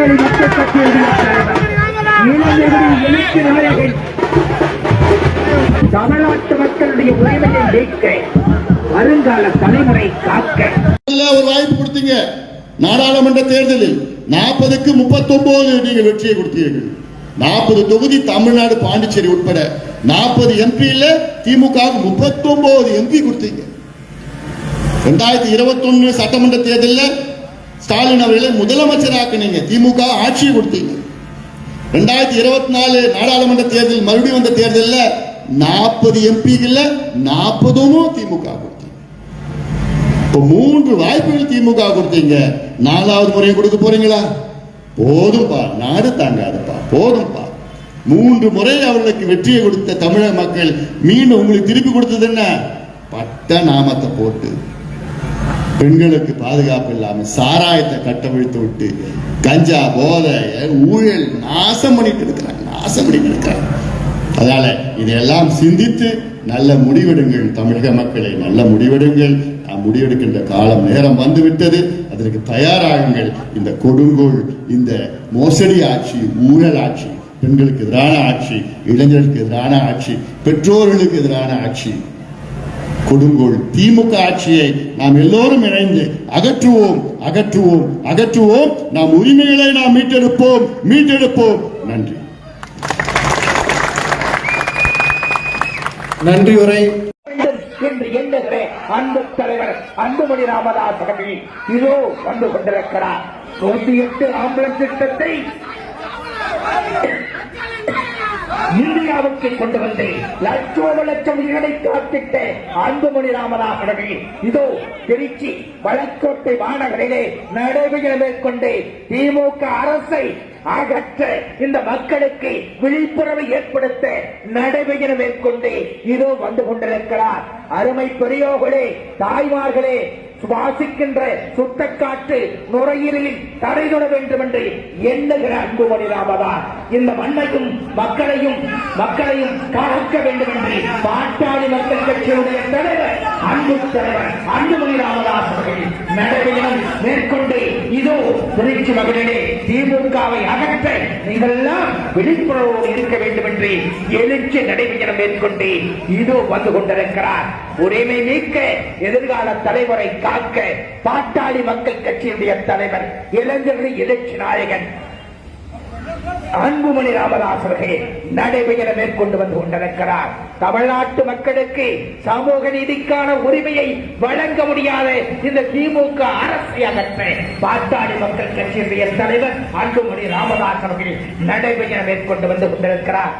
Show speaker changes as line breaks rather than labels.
பாட்டாளி மக்கள் கட்சியுடைய தலைவர் இளைஞர்களின் எழுச்சி நாயகன் தமிழ்நாட்டு மக்களுடைய உரிமையை நீக்க வருங்கால தலைமுறை காக்க
ஒரு வாய்ப்பு கொடுத்தீங்க. நாடாளுமன்ற தேர்தலில் 40க்கு 39 நீங்க வெற்றியை கொடுத்தீர்கள். 40 தொகுதி தமிழ்நாடு பாண்டிச்சேரி உட்பட 40 எம்பியில திமுக 39 எம்பி கொடுத்தீங்க. 2021 சட்டமன்ற தேர்தலில் ஸ்டாலின் அவர்களை முதலமைச்சராக்குனீங்க. திமுக ஆட்சியை கொடுத்தீங்க. 2024 நாடாளுமன்ற தேர்தல் மறுபடியும் வந்த தேர்தலில் 40 எம்பிகள் 40 திமுக கொடுத்தீங்க. இப்போ 3 வாய்ப்புகள் திமுக கொடுத்தீங்க. 4வது முறையை கொடுக்க போறீங்களா? போதும்பா, நாடு தாங்காதுப்பா, போதும்பா. 3 முறை அவர்களுக்கு வெற்றியை கொடுத்த தமிழக மக்கள் மீண்டும் உங்களுக்கு திருப்பி கொடுத்தது என்ன? பட்ட நாமத்தை போட்டு பெண்களுக்கு பாதுகாப்பு இல்லாம சாராயத்தை கட்டவிழ்த்து விட்டு கஞ்சா போதை ஊழல் நாசம் பண்ணிட்டு இருக்கிறாங்க. அதனால இதையெல்லாம் சிந்தித்து நல்ல முடிவெடுங்கள் தமிழக மக்களை, நல்ல முடிவெடுங்கள். முடிவெடுக்கின்ற காலம் நேரம் வந்துவிட்டது. அதற்கு தயாராகுங்கள். இந்த கொடுங்கோல், இந்த மோசடி ஆட்சி, ஊழல் ஆட்சி, பெண்களுக்கு எதிரான ஆட்சி, இளைஞர்களுக்கு எதிரான ஆட்சி, பெற்றோர்களுக்கு எதிரான ஆட்சி, கொடுங்கோல் திமுக ஆட்சியை நாம் எல்லோரும் இணைந்து அகற்றுவோம், அகற்றுவோம், அகற்றுவோம். நாம் உரிமைகளை நாம் மீட்டெடுப்போம், மீட்டெடுப்போம். நன்றி.
நன்றி உரை
என்று எண்ணுகிற அன்பு தலைவர் அன்புமணி ராமதாஸ் அவர்கள் இதோ வந்து கொண்டிருக்கிறார். 108 ஆம்புலன்ஸ் திட்டத்தை இந்தியாவுக்கு கொண்டு வந்து லட்சம் உயிரை காத்திட்ட அன்புமணி ராமதாஸ் அவர்கள் இதோ திருச்சி வளக்கோட்டை மாநகரிலே நடைபெற மேற்கொண்டு திமுக அரசை அகற்ற இந்த மக்களுக்கு விழிப்புணர்வை ஏற்படுத்த நடைபெற மேற்கொண்டு இதோ வந்து கொண்டிருக்கிறார். அருமை பெரியோர்களே, தாய்மார்களே, சுவாசிக்கின்ற சுத்தக்காற்று நுரையீரலில் தடை தொட வேண்டும் என்று எண்ணுகிற அன்புமணி ராமதாஸ் இந்த மண்ணையும் மக்களையும் காக்க வேண்டும் என்று பாட்டாளி மக்கள் கட்சியுடைய தலைவர் அன்புமணி ராமதாஸ் அவர்கள் நடைபெறும் மேற்கொண்டு இதோ திருச்சி மகளிரே திமுகவை அகற்ற நீங்கள் எல்லாம் விழிப்புணர்வோடு இருக்க வேண்டும் என்று எழுச்சி நடைபெறும் மேற்கொண்டு இதோ வந்து கொண்டிருக்கிறார். உரிமை நீக்க எதிர்கால தலைவரை காக்க பாட்டாளி மக்கள் கட்சியுடைய தலைவர் இளைஞர்களின் எழுச்சி நாயகன் அன்புமணி ராமதாஸ் அவர்கள் நடைபெற மேற்கொண்டு வந்து கொண்டிருக்கிறார். தமிழ்நாட்டு மக்களுக்கு சமூக நீதிக்கான உரிமையை வழங்க முடியாத இந்த திமுக அரசை அகற்ற பாட்டாளி மக்கள் கட்சியுடைய தலைவர் அன்புமணி ராமதாஸ் அவர்கள் நடைபெற மேற்கொண்டு வந்து கொண்டிருக்கிறார்.